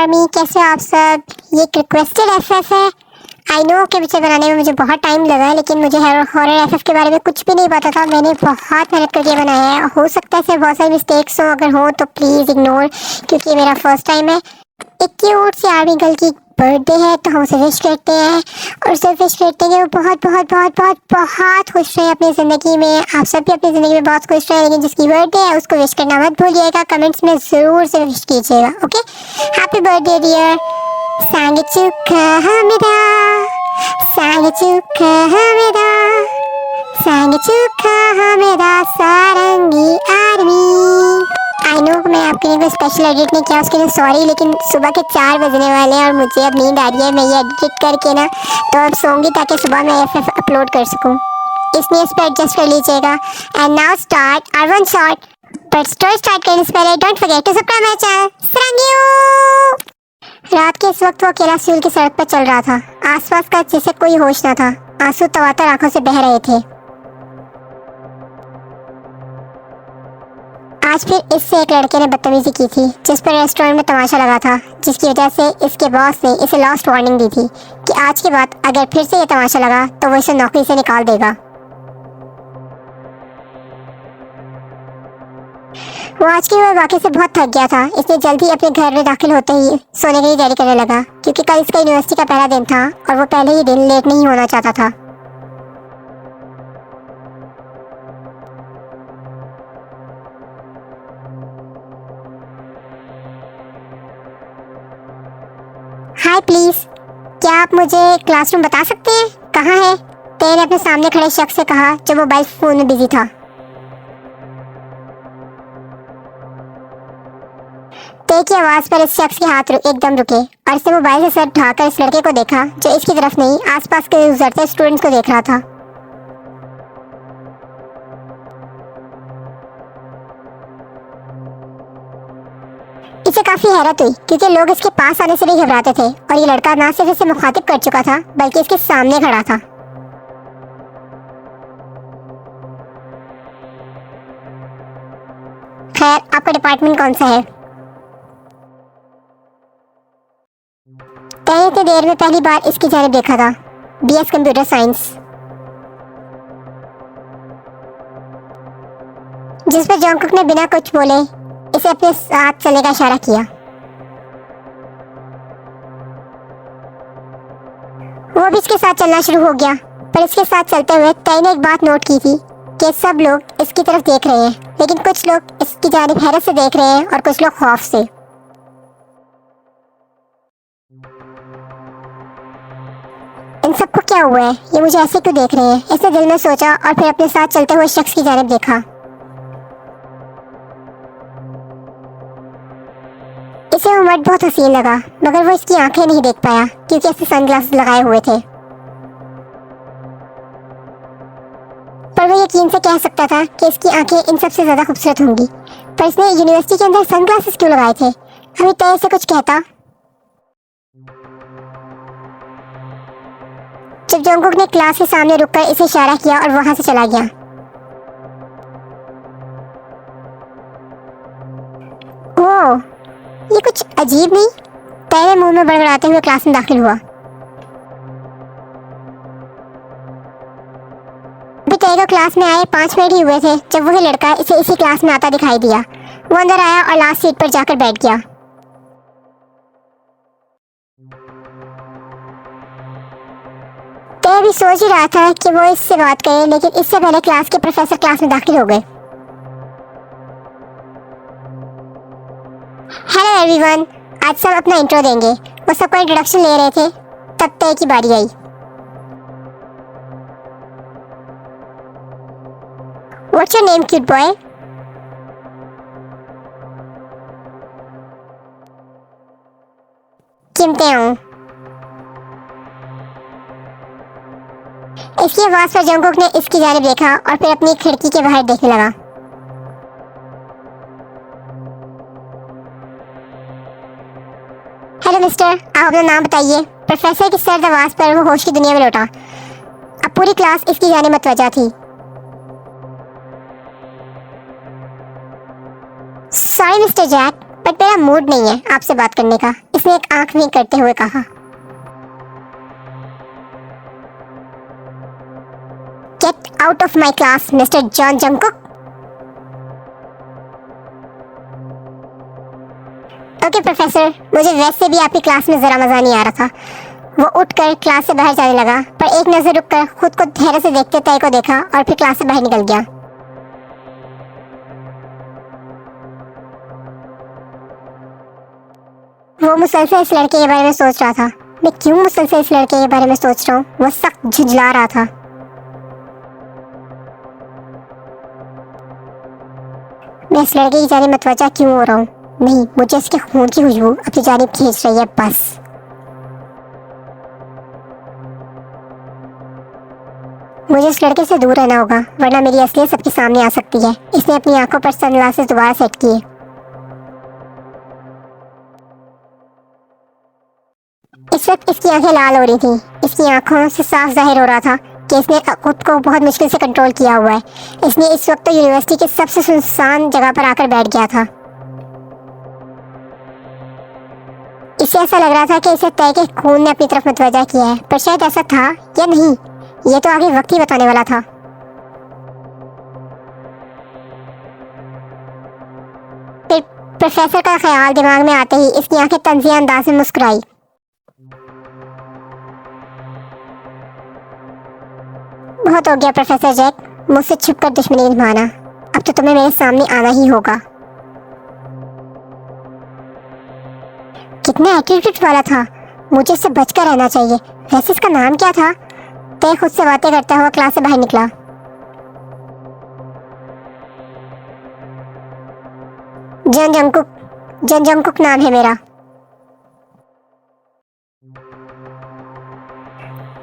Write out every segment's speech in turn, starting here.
Army, कैसे हो आप सब। ये एक रिक्वेस्टेड एफएफ है। आई नो कि पिक्चर बनाने में मुझे बहुत टाइम लगा है, लेकिन मुझे हॉरर एफएफ के बारे में कुछ भी नहीं पता था। मैंने बहुत मेहनत करके बनाया है। हो सकता है इसमें बहुत सारी मिस्टेक्स हो, अगर हो तो प्लीज़ इग्नोर, क्योंकि ये मेरा फर्स्ट टाइम है। एक क्यूट सी आर्मी गर्ल की बर्थडे है, तो हम उसे विश करते हैं और उसे विश करते हैं कि वो बहुत बहुत बहुत बहुत बहुत खुश रहे अपनी ज़िंदगी में। आप सब भी अपनी ज़िंदगी में बहुत खुश रहे, लेकिन जिसकी बर्थडे है उसको विश करना मत भूलिएगा। कमेंट्स में ज़रूर से विश कीजिएगा। Okay, happy birthday dear. 생일 축하합니다. 생일 축하합니다. 생일 축하합니다. 사랑이 army. I know मैं आपके लिए कोई स्पेशल एडिट नहीं किया, उसके लिए सॉरी, लेकिन सुबह के 4 बजने वाले हैं और मुझे अब नींद आ रही है। मैं ये एडिट करके ना तो अब सोऊंगी ताकि सुबह मैं एफएफ अपलोड कर सकूं, इसलिए इस पर एडजस्ट कर लीजिएगा। And now start our one shot. But story start करने से पहले don't forget to subscribe my channel. रात के इस वक्त वो अकेला स्कूल की सड़क पर चल रहा था। आसपास का जिसे कोई होश न था। आंसू तवातर आंखों से बह रहे थे। आज फिर इससे एक लड़के ने बदतमीजी की थी, जिस पर रेस्टोरेंट में तमाशा लगा था, जिसकी वजह से इसके बॉस ने इसे लास्ट वार्निंग दी थी कि आज के बाद अगर फिर से ये तमाशा लगा तो वो इसे नौकरी से निकाल देगा। वो आज के वाक़े से बहुत थक गया था, इसलिए जल्दी अपने घर में दाखिल होते ही सोने की तैयारी करने लगा, क्योंकि कल इसका यूनिवर्सिटी का पहला दिन था और वो पहले ही दिन लेट नहीं होना चाहता था। हाय प्लीज, क्या आप मुझे क्लासरूम बता सकते हैं कहाँ है? तेरे ने अपने सामने खड़े शख्स से कहा, जो मोबाइल फोन में बिजी था। ते की आवाज पर इस शख्स के हाथ एकदम रुके और इसने मोबाइल से सर उठाकर इस लड़के को देखा, जो इसकी तरफ नहीं आसपास के गुजरते स्टूडेंट्स को देख रहा था। इसे काफी हैरत हुई, क्योंकि लोग इसके पास आने से भी घबराते थे और ये लड़का ना सिर्फ इसे मुखातिब कर चुका था, बल्कि इसके सामने खड़ा था। खैर, आपका डिपार्टमेंट कौन सा है? तय इतनी देर में पहली बार इसकी जानिब देखा था। BS computer science. जिस पर जॉनकुक ने बिना कुछ बोले इसे अपने साथ चलने का इशारा किया। वो भी इसके साथ चलना शुरू हो गया, पर इसके साथ चलते हुए तय ने एक बात नोट की थी कि सब लोग इसकी तरफ देख रहे हैं, लेकिन कुछ लोग इसकी जानिब हैरत से देख रहे हैं और कुछ लोग खौफ से। इन सबको क्या हुआ है? ये मुझे ऐसे क्यों देख रहे हैं? इसने दिल में सोचा और फिर अपने साथ चलते हुए शख्स की जानिब देखा। इसे वो मर्द बहुत हसीन लगा, मगर वो इसकी आंखें नहीं देख पाया, क्योंकि इसने सनग्लासेस लगाए हुए थे। पर वो यकीन से कह सकता था कि इसकी आंखें इन सबसे ज्यादा खूबसूरत होंगी, पर इसने यूनिवर्सिटी के अंदर सनग्लासेस क्यों लगाए थे? अभी तय से कुछ कहता। जब जोंगकुक ने क्लास के सामने रुककर इसे इशारा किया और वहां से चला गया। ओह, ये कुछ अजीब नहीं? तय ने मुंह में बड़बड़ाते हुए क्लास में दाखिल हुआ। अभी तय को क्लास में आए 5 मिनट ही हुए थे जब वही लड़का इसे इसी क्लास में आता दिखाई दिया। वो अंदर आया और लास्ट सीट पर जाकर बैठ गया। तय भी सोच ही रहा था कि वो इससे बात करे, लेकिन इससे पहले क्लास के प्रोफेसर क्लास में दाखिल हो गए। हेलो एवरीवन, आज सब अपना इंट्रो देंगे। वो सबका इंट्रोडक्शन ले रहे थे, तब तय की बारी आई। What's your name cute boy? Kim Taeo. इसकी आवाज पर जंगकुक ने इसकी जानिब देखा और फिर अपनी खिड़की के बाहर देखने लगा। हेलो मिस्टर, आप अपना नाम बताइए। प्रोफेसर की सर्द आवाज पर वो होश की दुनिया में लौटा। अब पूरी क्लास इसकी जानिब मतवज्जा थी। सॉरी मिस्टर जैक, बट मेरा मूड नहीं है आपसे बात करने का, इसने एक आंख विंक करते हुए कहा। Get out of my class mister John Jungkook. Okay professor, मुझे वैसे भी आपकी क्लास में जरा मजा नहीं आ रहा था। वो उठकर क्लास से बाहर जाने लगा, पर एक नजर रुककर खुद को धैर्य से देखते तय को देखा और फिर क्लास से बाहर निकल गया। वो मुसलसल इस लड़के के बारे में सोच रहा था। मैं क्यों मुसलसल इस लड़के के बारे में सोच रहा हूँ? वो सख्त झुंझला रहा था। मैं इस लड़के की जानिब मतवज्जा क्यों हो रहा हूँ? नहीं, मुझे इसके खून की खुशबू अपनी जानिब खींच रही है बस। मुझे इस लड़के से दूर रहना होगा, वरना मेरी असलियत सबके सामने आ सकती है। इसने अपनी आंखों पर सनग्लासेस दोबारा सेट किए। इस वक्त इसकी आंखें लाल हो रही थी। इसकी आंखों से साफ जाहिर हो रहा था कि इसने खुद को बहुत मुश्किल से कंट्रोल किया हुआ है। इसने इस वक्त तो यूनिवर्सिटी के सबसे सुनसान जगह पर आकर बैठ गया था। इसे ऐसा लग रहा था कि इसे तय के खून ने अपनी तरफ मुतवज्जा किया है, पर शायद ऐसा था या नहीं, ये तो आगे वक्त ही बताने वाला था। फिर प्रोफेसर का ख्याल दिमाग में आते ही इसकी आंखें तंजिया अंदाज में मुस्कुराई। बहुत हो गया प्रोफेसर जैक, मुझसे छुपकर दुश्मनी निभाना। अब तो तुम्हें मेरे सामने आना ही होगा। कितना एटीट्यूड वाला था, मुझे इससे बचकर रहना चाहिए। वैसे इसका नाम क्या था? तय खुद से बातें करता हुआ क्लास से बाहर निकला। जन जंगकुक नाम है मेरा।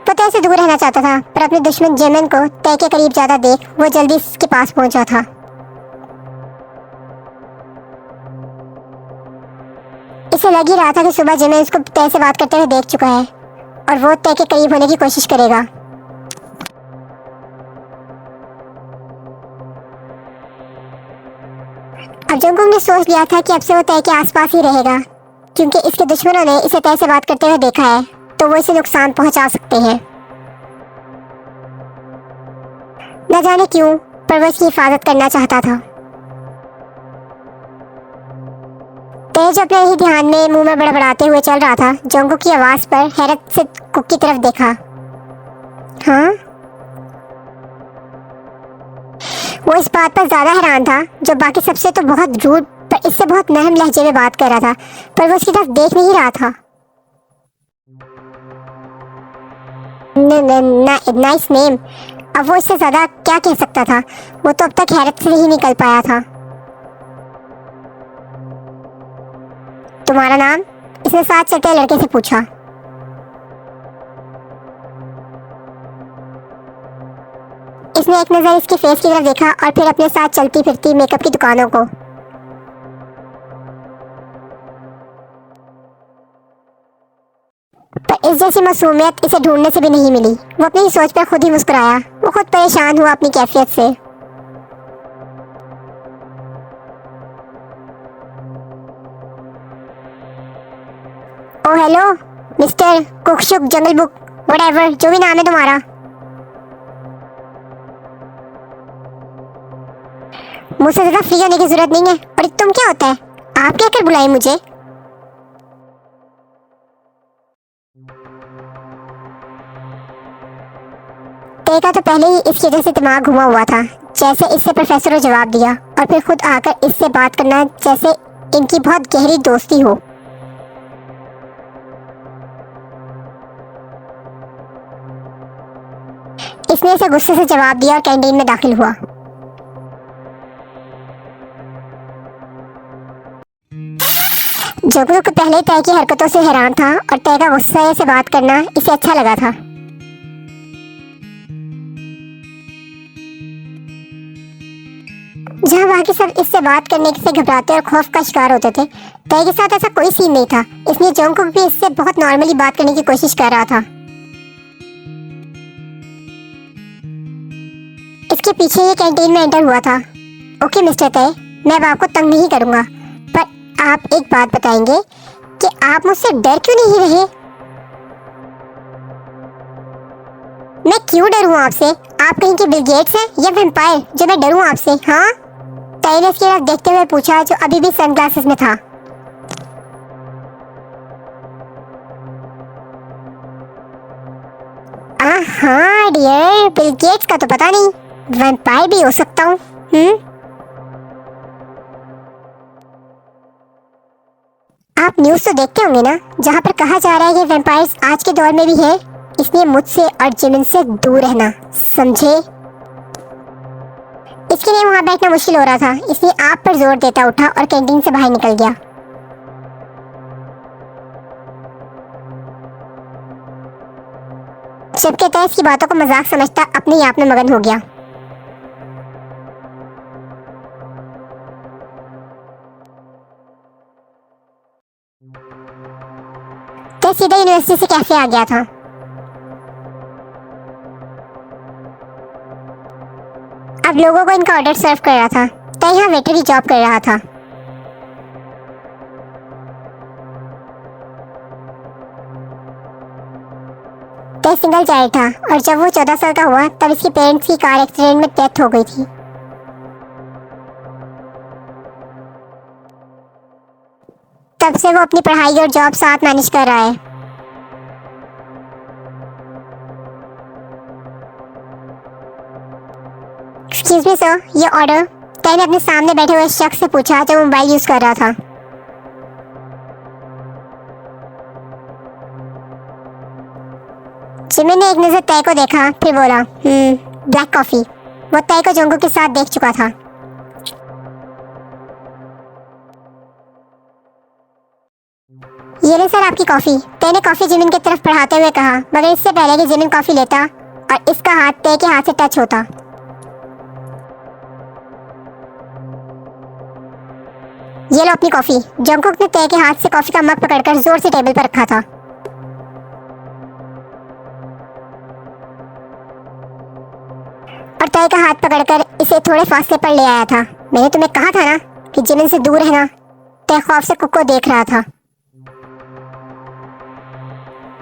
वो तय से दूर रहना चाहता था, पर अपने दुश्मन जेमिन को तय के करीब ज्यादा देख वो जल्दी इसके पास पहुंचा था। इसे लग ही रहा था कि सुबह जेमिन इसको तय से बात करते हुए देख चुका है और वो तय के करीब होने की कोशिश करेगा। अब जंगकुक ने सोच लिया था कि अब से वो तय के आसपास ही रहेगा, क्योंकि इसके दुश्मनों ने इसे तय से बात करते हुए देखा है, तो वो इसे नुकसान पहुंचा सकते हैं। न जाने क्यों, पर वो इसकी हिफाजत करना चाहता था। तय जो अपने ही ध्यान में मुंह में बड़बड़ाते हुए चल रहा था, जंगकुक की आवाज पर हैरत से कुक की तरफ देखा। हाँ? वो इस बात पर ज्यादा हैरान था, जो बाकी सबसे तो बहुत रूड पर इससे बहुत नरम लहजे में बात कर रहा था, पर वो उसकी तरफ देख नहीं रहा था। Nice name. अब वो इससे ज्यादा क्या कह सकता था? वो तो अब तक हैरत से ही निकल पाया था। तुम्हारा नाम? इसने साथ चलते लड़के से पूछा। इसने एक नजर इसके फेस की तरफ देखा और फिर अपने साथ चलती फिरती मेकअप की दुकानों को। पर इस जैसी मासूमियत इसे ढूंढने से भी नहीं मिली। वो अपनी सोच पर खुद ही मुस्कुराया। वो खुद परेशान हुआ अपनी कैफियत से। ओ हेलो मिस्टर कुकशुक जंगल बुक व्हाटएवर, जो भी नाम है तुम्हारा। मुझसे ज्यादा फ्री होने की जरूरत नहीं है। और तुम क्या होता है? आप क्या कर बुलाए मुझे? तय का तो पहले ही इसकी वजह से दिमाग घुमा हुआ था। जैसे इससे प्रोफेसर ने जवाब दिया और फिर खुद आकर इससे बात करना, जैसे इनकी बहुत गहरी दोस्ती हो। इसने इसे गुस्से से जवाब दिया और कैंटीन में दाखिल हुआ। जंगकुक पहले तय की हरकतों से हैरान था और तय का गुस्से से बात करना इसे अच्छा लगा था। जहाँ बाकी सब इससे बात करने से घबराते और खौफ का शिकार होते थे, तय के साथ ऐसा कोई सीन नहीं था। इसलिए जंगकुक भी इससे बहुत नॉर्मली बात करने की कोशिश कर रहा था। इसके पीछे ये कैंटीन में एंटर हुआ था। ओके मिस्टर तय, मैं अब आपको तंग नहीं करूंगा, पर आप एक बात बताएंगे कि आप मुझसे डर क्यों नहीं रहे? मैं क्यों डरूं आपसे? आप कहीं के बिल गेट्स हैं या वैम्पायर जो मैं डरूं आपसे? हाँ, ताई ने उसकी तरफ देखते हुए पूछा, जो अभी भी सनग्लासेस में था। हाँ डियर, बिल गेट्स का तो पता नहीं, वैम्पायर भी हो सकता हूँ। आप न्यूज़ तो देखते होंगे ना, जहाँ पर कहा जा रहा है कि वैम्पायर्स आज के दौर में भी है, इसलिए मुझसे और जिमिन से दूर रहना, समझे? इसके लिए वहाँ बैठना मुश्किल हो रहा था, इसलिए आप पर जोर देता उठा और कैंटीन से बाहर निकल गया। जबकि तय इसकी बातों को मजाक समझता अपने आप में मगन हो गया। तय सीधा यूनिवर्सिटी से कैफे आ गया था। अब लोगों को इनका ऑर्डर सर्व कर रहा था। तय यहाँ वेटर की जॉब कर रहा था। तय सिंगल चाइल्ड था और जब वो 14 साल का हुआ तब इसके पेरेंट्स की कार एक्सीडेंट में डेथ हो गई थी। तब से वो अपनी पढ़ाई और जॉब साथ मैनेज कर रहा है। एक्सक्यूज मी सर, ये ऑर्डर। तय ने अपने सामने बैठे हुए शख्स से पूछा जो मोबाइल यूज कर रहा था। जिमिन ने एक नजर तय को देखा, फिर बोला, ब्लैक कॉफी। वो तय को जोंगो के साथ देख चुका था। ये ले सर आपकी कॉफी। तय ने कॉफी जिमिन की तरफ बढ़ाते हुए कहा, मगर इससे पहले कि जिमिन कॉफी लेता और इसका हाथ तय के हाथ से टच होता। ये लो अपनी कॉफी। जंगकुक ने तय के हाथ से कॉफी का मग पकड़कर जोर से टेबल पर रखा था। और तय का हाथ पकड़कर इसे थोड़े फासले पर ले आया था। मैंने तुम्हें कहा था ना कि जिमिन से दूर रहना। तय खौफ से कुक को देख रहा था,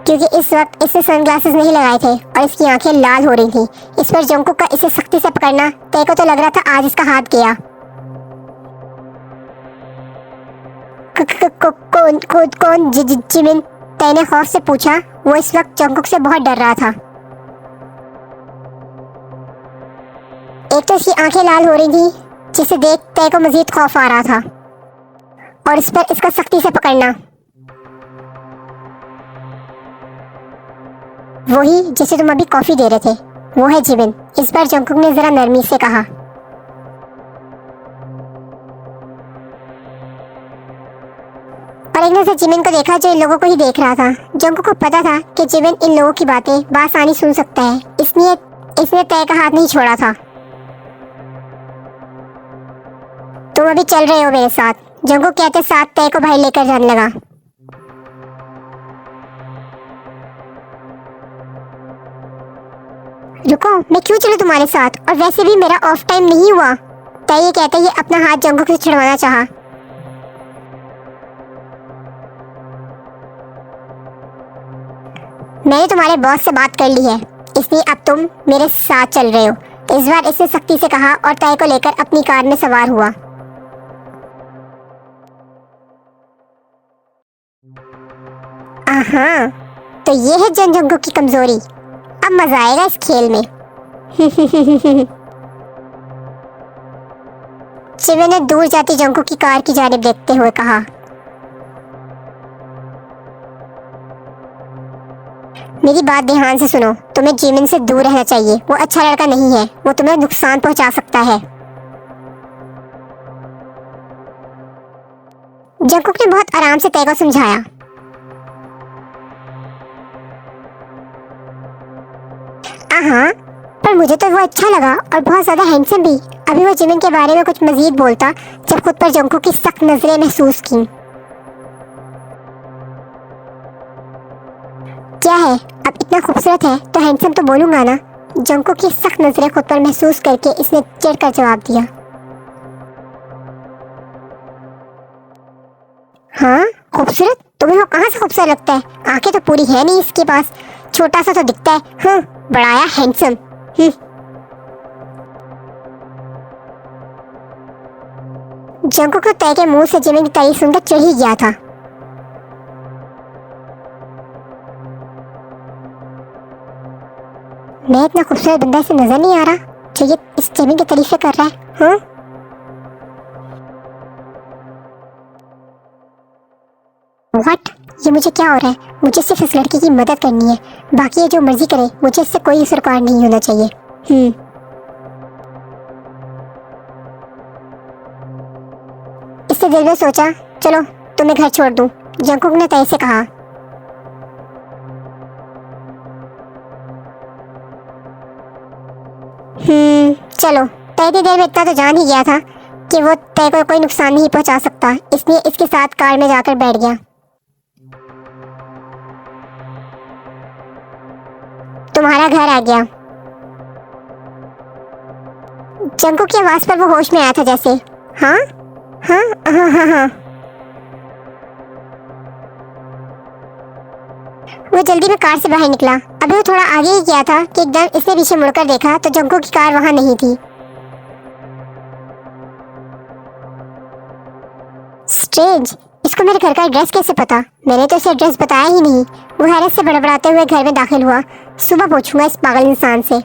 क्योंकि इस वक्त इसने सनग्लासेस नहीं लगाए थे और इसकी आंखें लाल हो रही थी। इस पर जंगकुक का इसे सख्ती से पकड़ना, तय को तो लग रहा था आज इसका हाथ गया। कौन? जिमिन? तय ने खौफ से पूछा। वो इस वक्त जंगकुक से बहुत डर रहा था। एक तो इसकी आंखें लाल हो रही थी, जिसे देख तय को मजीद खौफ आ रहा था, और इस पर इसका सख्ती से पकड़ना। वही जिसे तुम अभी कॉफी दे रहे थे, वो है जिमिन। इस बार जंगकुक ने जरा नरमी से कहा। और एक नजर जिमिन को देखा जो इन लोगों को ही देख रहा था। जंगकुक को पता था कि जिमिन इन लोगों की बातें बासानी सुन सकता है, इसलिए इसने तय का हाथ नहीं छोड़ा था। तुम अभी चल रहे हो मेरे साथ, जंगकुक कहते साथ तय को बाहर लेकर जाने लगा। रुको, मैं क्यों चलूं तुम्हारे साथ? और वैसे भी मेरा ऑफ टाइम नहीं हुआ। तय ये कहते ये अपना हाथ जंगकुक से छुड़वाना चाहा। मैंने तुम्हारे बॉस से बात कर ली है, इसलिए अब तुम मेरे साथ चल रहे हो। इस बार इसने सख्ती से कहा और तय को लेकर अपनी कार में सवार हुआ। हाँ, तो ये है जंगकुक की कमजोरी। अब मजा आएगा इस खेल में। जिमिन ने दूर जाती जंगकुक की कार की जानिब देखते हुए कहा, मेरी बात ध्यान से सुनो। तुम्हें जिमिन से दूर रहना चाहिए। वो अच्छा लड़का नहीं है, वो तुम्हें नुकसान पहुंचा सकता है। जंगकुक ने बहुत आराम से तय को समझाया। हाँ, पर मुझे तो वो अच्छा लगा और बहुत ज्यादा हैंडसम भी। अभी वो जिमिन के बारे में कुछ मजीद बोलता जब खुद पर जंगकुक की सख्त नजरें महसूस की। क्या है, अब इतना खूबसूरत है तो हैंडसम तो बोलूंगा ना। जंगकुक की सख्त नजरें खुद पर महसूस करके इसने चिढ़कर जवाब दिया। हाँ खूबसूरत? तुम्हें वो कहाँ से खूबसूरत लगता है? आंखें तो पूरी है नहीं इसके पास, छोटा सा तो दिखता है। हाँ बड़ा हैंडसम। जंगकुक को तय के मुंह से जिमिन की तारीफ सुनकर चिढ़ ही गया था। मैं इतना खूबसूरत बंदा से नजर नहीं आ रहा जो ये इस जिमिन की तारीफें कर रहा है। हाँ व्हाट? ये मुझे क्या हो रहा है? मुझे सिर्फ इस लड़की की मदद करनी है, बाकी ये जो मर्जी करे, मुझे इससे कोई सरोकार नहीं होना चाहिए। इससे दिल में सोचा, चलो तुम्हें घर छोड़ दूं। जंगकुक ने तय से कहा। चलो। तय की देर में इतना तो जान ही गया था कि वो तय को कोई नुकसान नहीं पहुंचा सकता, इसलिए इसके साथ कार में जाकर बैठ गया। तुम्हारा घर आ गया। जंगकुक की आवाज पर वो होश में आया था जैसे। हाँ हाँ हाँ हाँ हाँ। वो जल्दी में कार से बाहर निकला। अभी वो थोड़ा आगे ही गया था कि एकदम इसने पीछे मुड़कर देखा तो जंगकुक की कार वहां नहीं थी। स्ट्रेंज, इसको मेरे घर का एड्रेस कैसे पता? मैंने तो इसे एड्रेस बताया ही नहीं। वो हैरत से बड़बड़ाते हुए घर में दाखिल हुआ। सुबह पूछूंगा इस पागल इंसान से।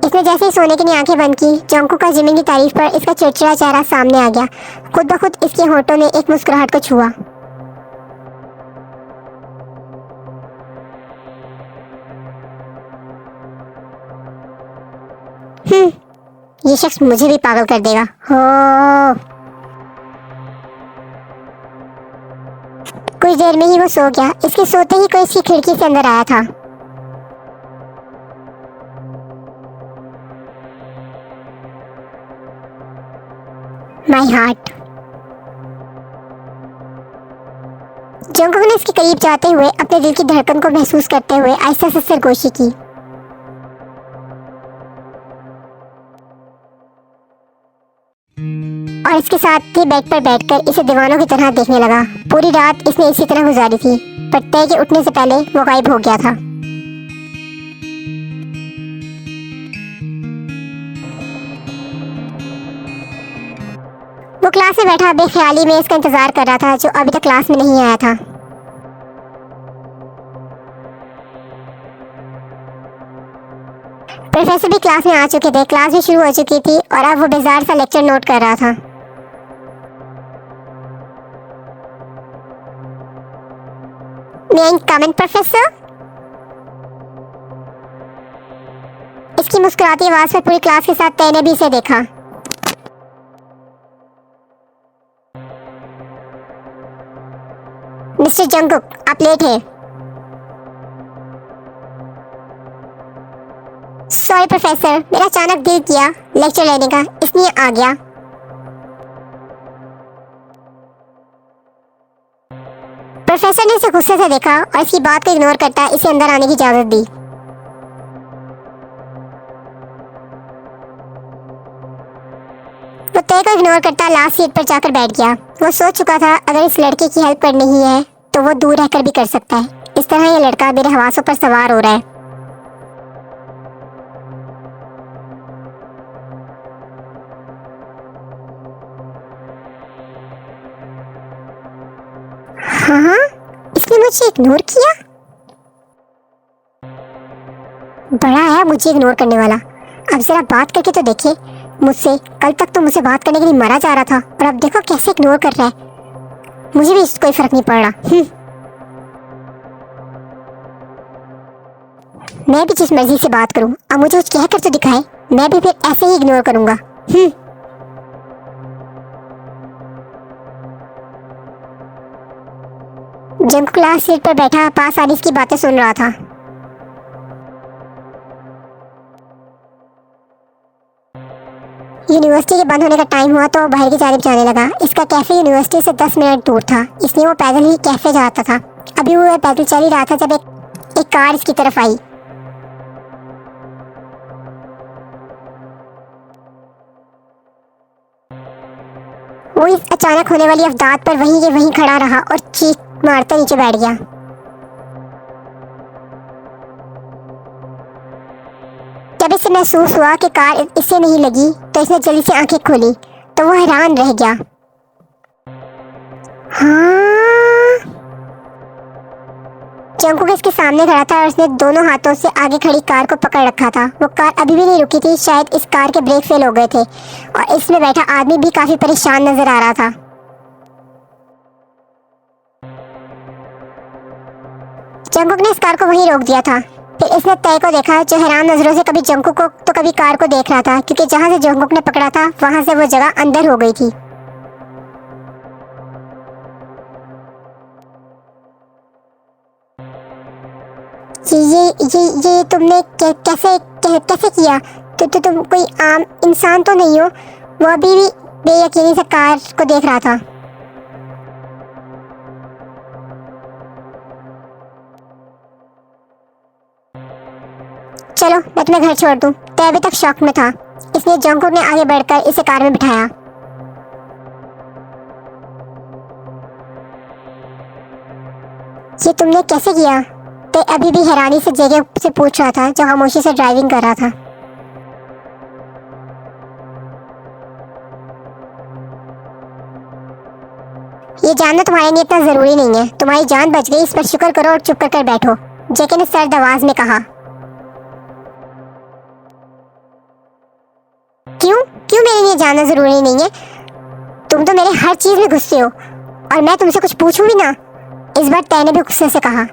इसने जैसे ही सोने के लिए आंखें बंद की, जंगकुक का जिमिन की तारीफ पर इसका चिड़चिड़ा चेहरा सामने आ गया। खुद ब खुद इसके होठों ने एक मुस्कुराहट को छुआ। ये शख्स मुझे भी पागल कर देगा। हो कुछ देर में ही वो सो गया। इसके सोते ही कोई इसकी खिड़की से अंदर आया था। My heart. जंगकुक ने इसके करीब जाते हुए अपने दिल की धड़कन को महसूस करते हुए आहिस्ता से सरगोशी की। और इसके साथ ही बेड पर बैठकर इसे दीवानों की तरह देखने लगा। पूरी रात इसने इसी तरह गुजारी थी, पर तय के उठने से पहले वो गायब हो गया था। वो क्लास में बैठा बेख्याली में इसका इंतजार कर रहा था, जो अभी तक क्लास में नहीं आया था। प्रोफेसर भी क्लास में आ चुके थे, क्लास भी शुरू हो चुकी थी और अब वो बेजार सा लेक्चर नोट कर रहा था। मे आई कम इन प्रोफेसर? इसकी मुस्कुराती आवाज पर पूरी क्लास के साथ तय ने भी इसे देखा। मिस्टर जंगकुक, आप लेट हैं। सॉरी प्रोफेसर, मेरा अचानक दिल किया लेक्चर लेने का, इसलिए आ गया। प्रोफेसर ने इसे गुस्से से देखा और इसकी बात को इग्नोर करता इसे अंदर आने की इजाजत दी। वो तय को इग्नोर करता लास्ट सीट पर जाकर बैठ गया। वो सोच चुका था अगर इस लड़के की हेल्प करनी ही है तो वो दूर रहकर भी कर सकता है। इस तरह ये लड़का मेरे हवासों पर सवार हो रहा है। हाँ, इसने मुझे इग्नोर किया। बड़ा है मुझे इग्नोर करने वाला। अब जरा बात करके तो देखे मुझसे। कल तक तो मुझसे बात करने के लिए मरा जा रहा था और अब देखो कैसे इग्नोर कर रहा है। मुझे भी इससे कोई फर्क नहीं पड़ रहा। मैं भी जिस मर्जी से बात करूं, अब मुझे कुछ कहकर तो दिखाए, मैं भी फिर ऐसे ही इग्नोर करूंगा। जंग क्लास सीट पर बैठा पास आनिस की बातें सुन रहा था। यूनिवर्सिटी के बंद होने का टाइम हुआ तो बाहर की जानिब जाने लगा। इसका कैफे यूनिवर्सिटी से 10 मिनट दूर था, इसलिए वो पैदल ही कैफे जाता था। अभी वो पैदल चल ही रहा था जब एक कार इसकी तरफ आई। वो इस अचानक होने वाली अवदात पर वहीं के वहीं खड़ा रहा और चीख मारता नीचे बैठ गया। जब इसे महसूस हुआ कि कार इससे नहीं लगी तो इसने जल्दी से आंखें खोली तो वो हैरान रह गया। हाँ, जंकुक इसके सामने खड़ा था और उसने दोनों हाथों से आगे खड़ी कार को पकड़ रखा था। वो कार अभी भी नहीं रुकी थी, शायद इस कार के ब्रेक फेल हो गए थे और इसमें बैठा आदमी भी काफी परेशान नजर आ रहा था। जंकुक ने इस कार को वहीं रोक दिया था। फिर इसने तय को देखा जो हैरान नजरों से कभी जंकुक को तो कभी कार को देख रहा था, क्योंकि जहां से जंकुक ने पकड़ा था वहां से वो जगह अंदर हो गई थी। ये तुमने कैसे किया? तुम कोई आम इंसान तो नहीं हो? वो अभी भी बेयकीनी से कार को देख रहा था। चलो मैं तुम्हें घर छोड़ दूं। तय अभी तक शॉक में था, इसलिए जंकुक ने आगे बढ़कर इसे कार में बिठाया। ये तुमने कैसे किया? तय अभी भी हैरानी से जगह से पूछ रहा था जो खामोशी से ड्राइविंग कर रहा था। ये जानना तुम्हारे लिए इतना जरूरी नहीं है। तुम्हारी जान बच गई, इस पर शुक्र करो और चुप कर बैठो, जेके ने सर्द आवाज में कहा। क्यों मेरे लिए जानना जरूरी नहीं है? तुम तो मेरे हर चीज में घुसते हो और मैं तुमसे कुछ पूछूं भी ना। इस बार तय ने भी गुस्से से कहा।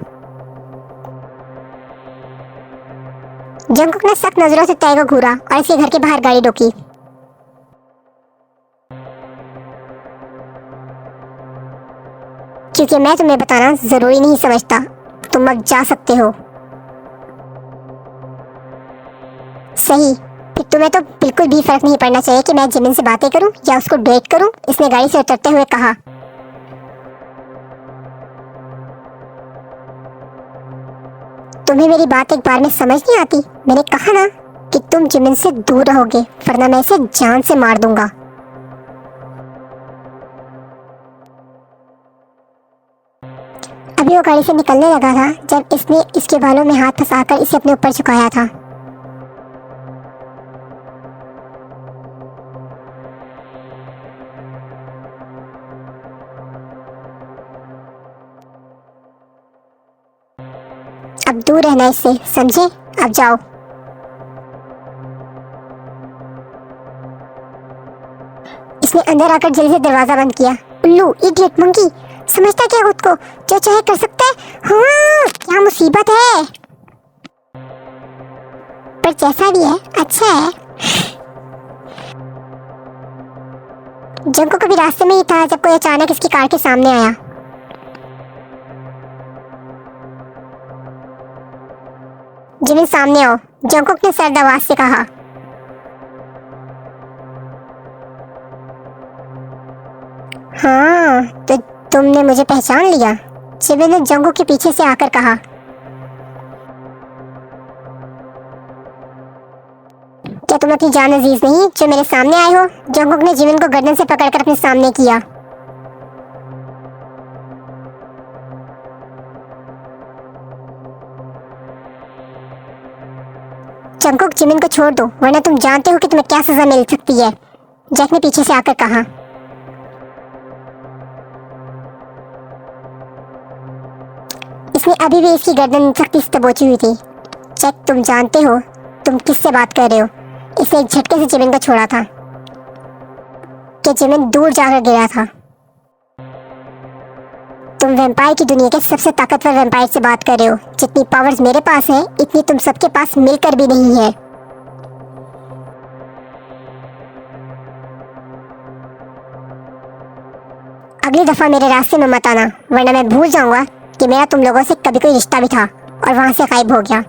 जंकुक ने सख्त नजरों से तय को घूरा और इसके घर के बाहर गाड़ी रोकी। क्योंकि मैं तुम्हें बताना जरूरी नहीं समझता, तुम अब जा सकते हो। सही, फिर तुम्हें तो बिल्कुल भी फर्क नहीं पड़ना चाहिए कि मैं जिमिन से बातें करूं या उसको डेट करूं, इसने गाड़ी से उतरते हुए कहा। तुम्हें मेरी बात एक बार में समझ नहीं आती? मैंने कहा ना कि तुम जिमिन से दूर रहोगे, वरना मैं इसे जान से मार दूंगा। अभी वो गाड़ी से निकलने लगा था जब इसने इसके बालों में हाथ फंसाकर इसे अपने ऊपर झुकाया था। अब दूर रहना इससे, समझे? अब जाओ। इसने अंदर आकर जल्दी से दरवाजा बंद किया। उल्लू, इडियट, मंकी, समझता क्या खुद को? जो चाहे कर सकता है। हाँ, क्या मुसीबत है। पर जैसा भी है अच्छा है। जंकुक कभी रास्ते में ही था जब कोई अचानक इसकी कार के सामने आया। जिमिन सामने आओ, जंकुक ने सर्द आवाज से कहा। हाँ, तो तुमने मुझे पहचान लिया, जिमिन ने जंकुक के पीछे से आकर कहा। क्या तुम अपनी जान अजीज नहीं जो मेरे सामने आए हो? जंकुक ने जिमिन को गर्दन से पकड़कर अपने सामने किया। जंकुक, जिमिन को छोड़ दो, वरना तुम जानते हो कि तुम्हें क्या सजा मिल सकती है, जैक ने पीछे से आकर कहा। इसने अभी भी इसकी गर्दन सख्ती से दबोची हुई थी। जैक, तुम जानते हो तुम किससे बात कर रहे हो? इसने एक झटके से जिमिन को छोड़ा था कि जिमिन दूर जाकर गिरा था। तुम वैम्पायर की दुनिया के सबसे ताकतवर वैम्पायर से बात कर रहे हो। जितनी पावर्स मेरे पास है इतनी तुम सबके पास मिलकर भी नहीं है। अगली दफा मेरे रास्ते में मत आना, वरना मैं भूल जाऊंगा कि मेरा तुम लोगों से कभी कोई रिश्ता भी था और वहां से गायब हो गया।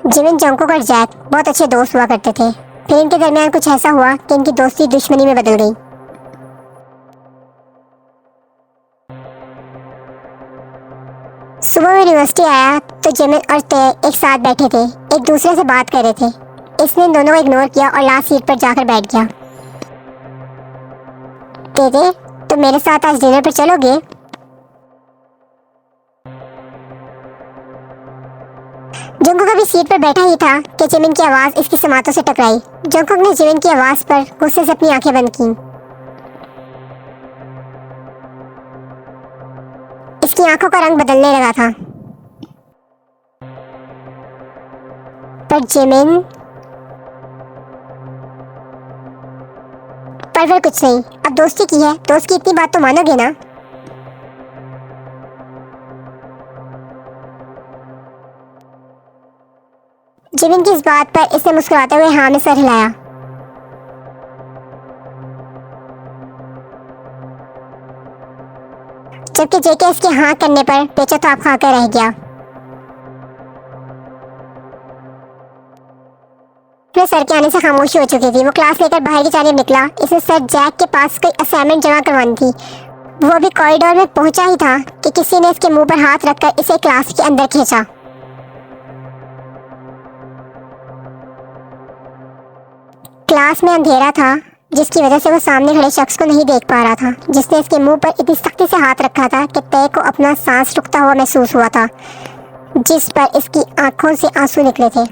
जिमिन, जंकुक और जैक बहुत अच्छे दोस्त हुआ करते थे। फिर इनके दरमियान कुछ ऐसा हुआ कि इनकी दोस्ती दुश्मनी में बदल गई। सुबह में यूनिवर्सिटी आया तो जिमिन और तय एक साथ बैठे थे, एक दूसरे से बात कर रहे थे। इसने इन दोनों को इग्नोर किया और लास्ट सीट पर जाकर बैठ गया। तेरे, तुम मेरे साथ आज डिनर पर चलोगे? जंगकुक अभी सीट पर बैठा ही था कि जिमिन की आवाज इसकी समातों से टकराई। जंगकुक ने जिमिन की आवाज पर गुस्से से अपनी आंखें बंद की। इसकी आंखों का रंग बदलने लगा था। पर जिमिन, पर कुछ नहीं, अब दोस्ती की है, दोस्त की इतनी बात तो मानोगे ना? जिमिन की इस बात पर इसने मुस्कुराते हुए हाँ में सर हिलाया। जबकि जेके इसके हाँ करने पर बेचैन खाकर रह गया। अपने सर के आने से खामोशी हो चुकी थी। वो क्लास लेकर बाहर की जानिब निकला। इसे सर जैक के पास कोई असाइनमेंट जमा करवानी थी। वो अभी कॉरिडोर में पहुंचा ही था कि किसी ने इसके मुंह पर हाथ रखकर इसे क्लास के अंदर खींचा। क्लास में अंधेरा था, जिसकी वजह से वो सामने खड़े शख्स को नहीं देख पा रहा था, जिसने इसके मुंह पर इतनी सख्ती से हाथ रखा था कि तय को अपना सांस रुकता हुआ महसूस हुआ था, जिस पर इसकी आंखों से आंसू निकले थे।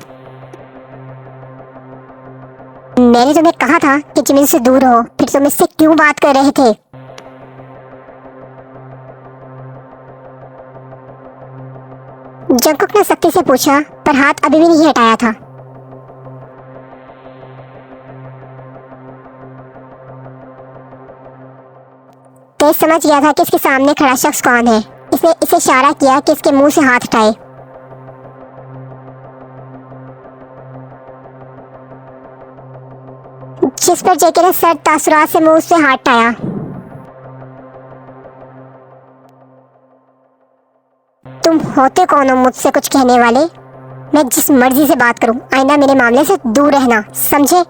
मैंने तुम्हें कहा था कि जिमिन से दूर हो, फिर तुम इससे क्यों बात कर रहे थे? जंगकुक ने सख्ती से पूछा, पर हाथ अभी भी नहीं हटाया था। तेज समझ गया था कि इसके सामने खड़ा शख्स कौन है। इसने इसे इशारा किया कि इसके मुंह से हाथ हटाए। जिस पर जेके ने सर तासुरात से मुंह से हाथ हटाया। तुम होते कौन हो मुझसे कुछ कहने वाले? मैं जिस मर्जी से बात करूं, आइंदा मेरे मामले से दूर रहना, समझे?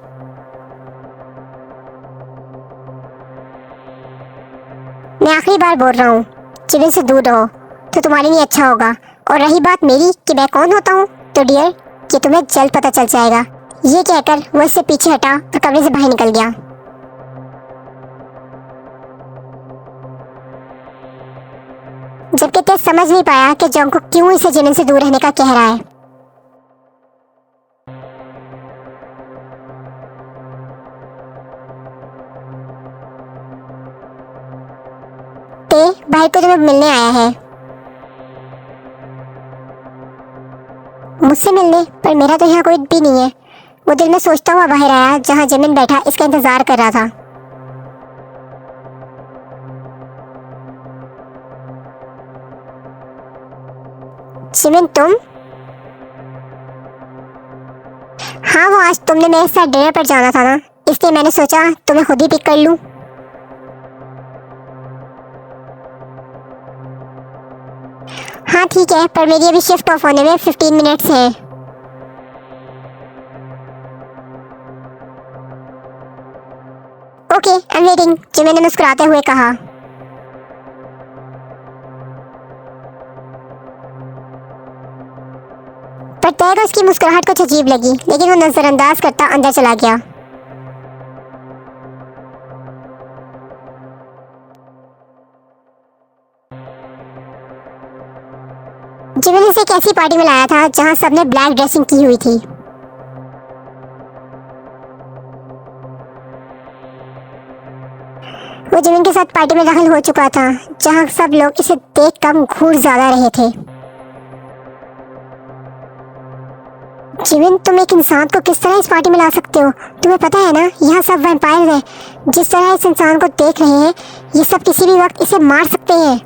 मैं आखिरी बार बोल रहा हूँ, जिमिन से दूर रहो तो तुम्हारे लिए अच्छा होगा। और रही बात मेरी कि मैं कौन होता हूँ, तो डियर, ये तुम्हें जल्द पता चल जाएगा। ये कहकर वो इससे पीछे हटा और कमरे से बाहर निकल गया। जबकि तेज समझ नहीं पाया कि जंगकुक क्यों इसे जिमिन से दूर रहने का कह रहा है। भाई को तुम्हें मिलने आया है। मुझसे मिलने? पर मेरा तो यहाँ कोई भी नहीं है। वो दिल में सोचता हुआ बाहर आया, जहाँ जिमिन बैठा इसका इंतजार कर रहा था। जिमिन, तुम? हाँ, वो आज तुमने मेरे साथ डिनर पर जाना था ना, इसलिए मैंने सोचा तुम्हें खुद ही पिक कर लूं। हाँ ठीक है, पर मेरी अभी शिफ्ट ऑफ होने में 15 मिनट्स है। Okay, I am waiting, Jimin ने मुस्कुराते हुए कहा। पर तय को उसकी मुस्कुराहट कुछ अजीब लगी, लेकिन वो नजरअंदाज करता अंदर चला गया। जिमिन इसे एक ऐसी पार्टी में लाया था जहां सबने ब्लैक ड्रेसिंग की हुई थी। वो जिमिन के साथ पार्टी में दाखिल हो चुका था, जहां सब लोग इसे देखकर घूर ज्यादा रहे थे। जिमिन, तुम एक इंसान को किस तरह इस पार्टी में ला सकते हो? तुम्हें पता है ना, यहाँ सब वैम्पायर हैं। जिस तरह इस इंसान को देख रहे हैं, ये सब किसी भी वक्त इसे मार सकते हैं।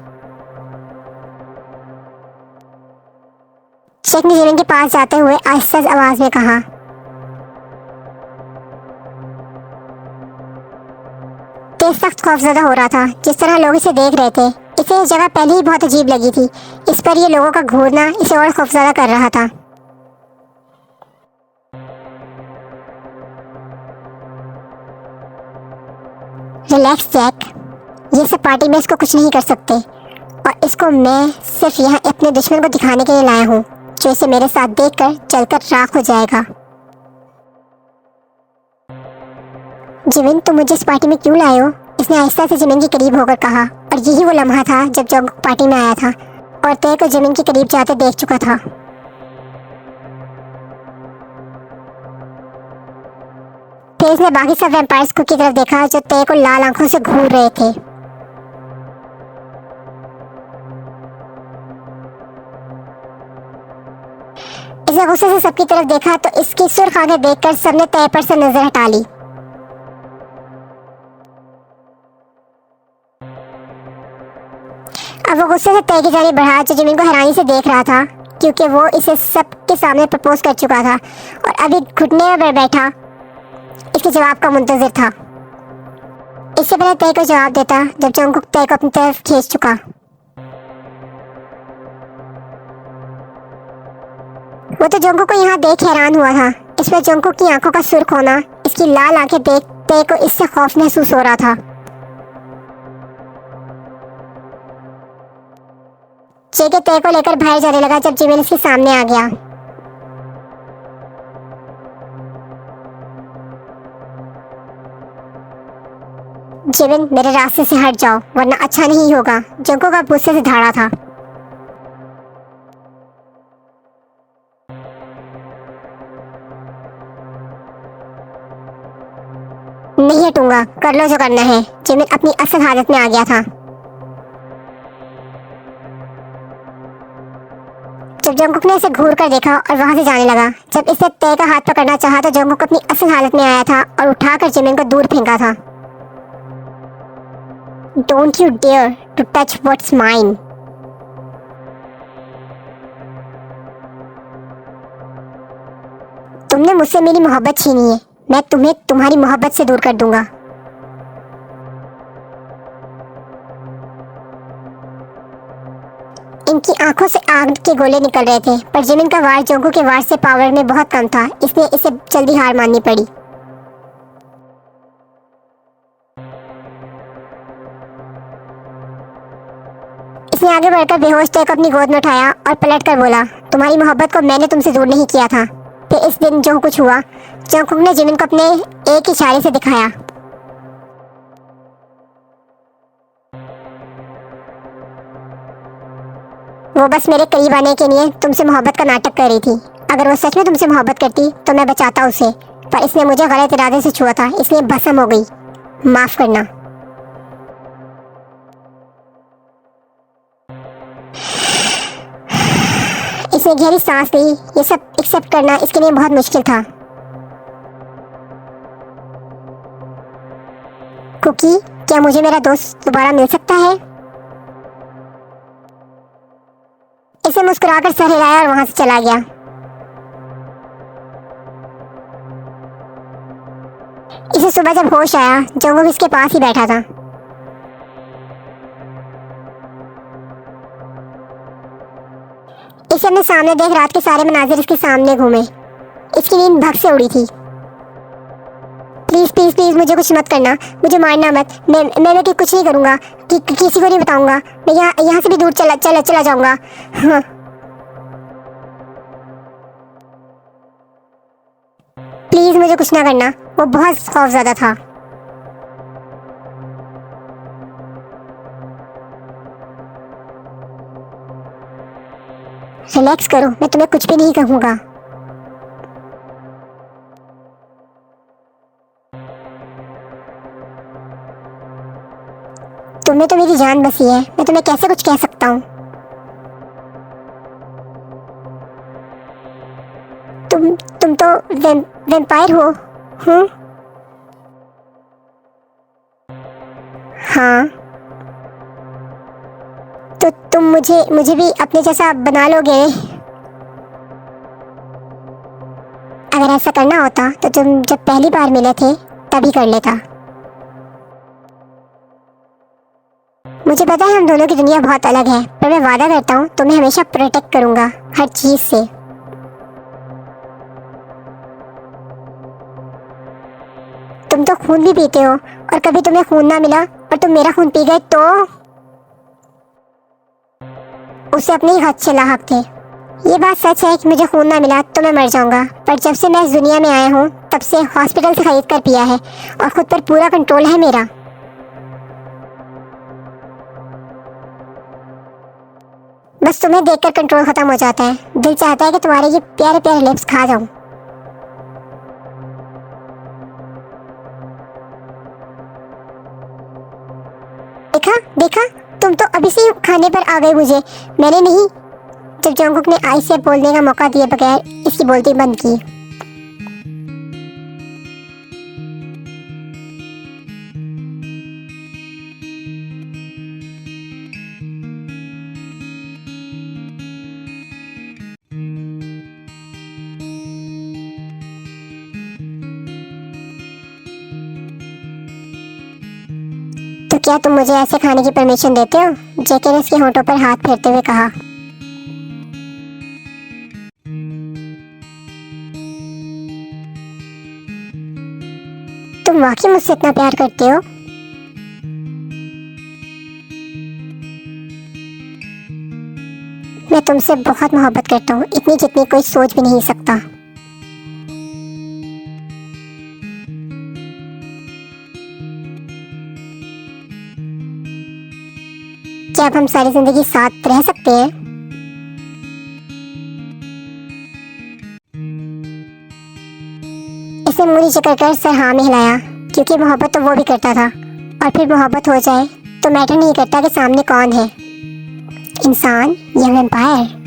शेख ने जिमिन के पास जाते हुए आहिस्ता आवाज में कहा। तेज सख्त खौफजदा हो रहा था। जिस तरह लोग इसे देख रहे थे, इसे ये जगह पहले ही बहुत अजीब लगी थी। इस पर ये लोगों का घूरना इसे और खौफजदा कर रहा था। रिलैक्स जैक, ये सब पार्टी में इसको कुछ नहीं कर सकते, और इसको मैं सिर्फ यहाँ अपने दुश्मन को दिखाने के लिए लाया हूँ, जो इसे मेरे साथ देखकर जलकर राख हो जाएगा। जिमिन, तुम मुझे इस पार्टी में क्यों लाए हो? इसने आहिस्ता से जिमिन के करीब होकर कहा, और यही वो लम्हा था जब जंगकुक पार्टी में आया था और ते को जिमिन के करीब जाते देख चुका था। फिर इसने बाकी सब वैम्पायर्स को की तरफ देखा जो ते को लाल आंखों से घूर रहे थे। इसने गुस्से से सबकी तरफ देखा तो इसकी सुर्ख आंखें देखकर सबने ते पर से नजर हटा ली। अब वो गुस्से से ते की जानिब बढ़ा जो जिमिन को हैरानी से देख रहा था, क्योंकि वो इसे सबके सामने प्रपोज कर चुका था और अभी घुटने पर बैठा इसके जवाब का मुंतजिर था। इससे पहले ते को जवाब देता जब जंगकुक ते को अपनी तरफ खींच चुका। वो तो जंगकुक को यहाँ देख हैरान हुआ था। इस पर जंगकुक की आंखों का सुर्ख होना, इसकी लाल आंखें देख ते को इससे खौफ महसूस हो रहा था। जेके ते को लेकर बाहर जाने लगा जब जिमिन इसके सामने आ गया। जिमिन, मेरे रास्ते से हट जाओ वरना अच्छा नहीं होगा, जंगकुक का गुस्से से धाड़ा था। नहीं हटूंगा, कर लो जो करना है। जिमिन अपनी असल हालत में आ गया था। जब जंगकुक ने इसे घूर कर देखा और वहां से जाने लगा, जब इसे ते का हाथ पकड़ना चाहा तो जंगकुक अपनी असल हालत में आया था और उठाकर जिमिन को दूर फेंका था। Don't you dare to touch what's mine. तुमने मुझसे मेरी मोहब्बत छीनी है, मैं तुम्हें तुम्हारी मोहब्बत से दूर कर दूंगा। इनकी आंखों से आग के गोले निकल रहे थे, पर जिमिन का वार जंगकुक के वार से पावर में बहुत कम था, इसलिए इसे जल्दी हार माननी पड़ी। इसने आगे बढ़कर बेहोश ते को अपनी गोद में उठाया और पलटकर बोला, तुम्हारी मोहब्बत को मैंने तुमसे दूर नहीं किया था। फिर इस दिन जो कुछ हुआ, जंगकुक ने जिमिन को अपने एक इशारे से दिखाया। वो बस मेरे करीब आने के लिए तुमसे मोहब्बत का नाटक कर रही थी। अगर वो सच में तुमसे मोहब्बत करती तो मैं बचाता उसे, पर इसने मुझे गलत इरादे से छुआ था, इसलिए भस्म हो गई। माफ करना। इसने गहरी सांस ली। ये सब एक्सेप्ट करना इसके लिए बहुत मुश्किल था। कुकी, क्या मुझे मेरा दोस्त दोबारा मिल सकता है? इसे मुस्कुराकर सर हिलाया और वहां से चला गया। इसे सुबह जब होश आया, जंगकुक इसके पास ही बैठा था। इसे अपने सामने देख रात के सारे मनाजिर इसके सामने घूमे। इसकी नींद भग से उड़ी थी। प्लीज प्लीज प्लीज मुझे कुछ मत करना, मुझे मारना मत। मैं कुछ नहीं करूँगा, किसी को नहीं बताऊंगा। मैं यहाँ से भी दूर चला जाऊंगा। हाँ। प्लीज मुझे कुछ ना करना। वो बहुत खौफज़दा था। रिलैक्स करो, मैं तुम्हें कुछ भी नहीं कहूँगा। तुम्हें तो मेरी जान बसी है, मैं तुम्हें कैसे कुछ कह सकता हूँ। तुम तो वैम्पायर हो। हूँ? हाँ, तो तुम मुझे भी अपने जैसा बना लोगे। अगर ऐसा करना होता तो तुम जब पहली बार मिले थे तभी कर लेता। मुझे पता है हम दोनों की दुनिया बहुत अलग है, पर मैं वादा करता हूँ तुम्हें हमेशा प्रोटेक्ट करूंगा हर चीज से। तुम तो खून भी पीते हो, और कभी तुम्हें खून ना मिला और तुम मेरा खून पी गए तो उसे अपने ही हाथ से लाहक थे। ये बात सच है कि मुझे खून ना मिला तो मैं मर जाऊंगा, पर जब से मैं इस दुनिया में आया हूँ तब से हॉस्पिटल से खरीद कर पिया है और खुद पर पूरा कंट्रोल है मेरा। बस तुम्हें देखकर कंट्रोल खत्म हो जाता है। दिल चाहता है कि तुम्हारे ये प्यारे प्यारे लिप्स खा जाऊं। देखा देखा, तुम तो अभी से खाने पर आ गए मुझे। मैंने नहीं, जब जंगकुक ने आई से बोलने का मौका दिए बगैर इसकी बोलती बंद की। तो क्या तुम मुझे ऐसे खाने की परमिशन देते हो? जेके ने उसके होंठों पर हाथ फेरते हुए कहा। तुम वाकई मुझसे इतना प्यार करते हो? मैं तुमसे बहुत मोहब्बत करता हूँ, इतनी जितनी कोई सोच भी नहीं सकता। क्या अब हम सारी जिंदगी साथ रह सकते हैं? इसे मुंह नीचे कर सर हाँ में हिलाया, क्योंकि मोहब्बत तो वो भी करता था। और फिर मोहब्बत हो जाए तो मैटर नहीं करता कि सामने कौन है, इंसान या वैम्पायर।